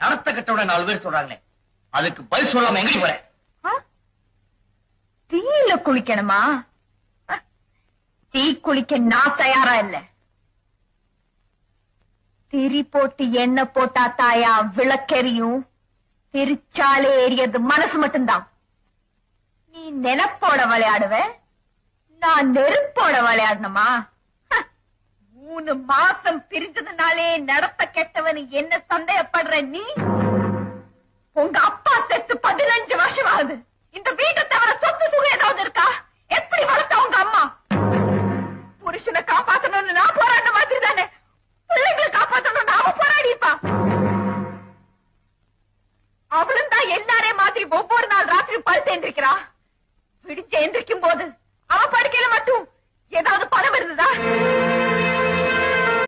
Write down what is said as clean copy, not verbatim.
நடத்த கட்டோட 4 பேர் சொல்றாங்களே, அதுக்கு பதில் சொல்லாம எங்க போற? தீயில குளிக்கணுமா? தீ குளிக்க நான் தயாரா இல்ல. திரி போட்டு எண்ணெய் போட்டா தாயா விளக்கெரியும், திருச்சாலே ஏறியது மனசு மட்டும்தான். நீ நெனப்போட விளையாடுவ, நான் நெருப்போட விளையாடணுமா? 3 மாசம் பிரிஞ்சதுனாலே நடத்த கெட்டவனு என்ன சந்தேகப்படுற நீ? உங்க அப்பா செத்து 15 வருஷம் ஆகுது. இந்த வீட்டை தவிர சொத்து சுகம் ஏதாவது இருக்கா? எப்படி வளர்த்த உங்க அம்மா? புருஷனை காப்பாத்தணும்னு நான் போராட்ட மாதிரி தானே பிள்ளைங்களை காப்பாத்தணும்னு அவ போராடிப்பா. அவளும் தான் எல்லாரே மாதிரி ஒவ்வொரு நாள் ராத்திரி படுத்து எந்திரிக்கிறா. விடிச்சு எந்திரிக்கும் போது அவ படுக்கையில மட்டும் ஏதாவது பணம் இருந்ததா?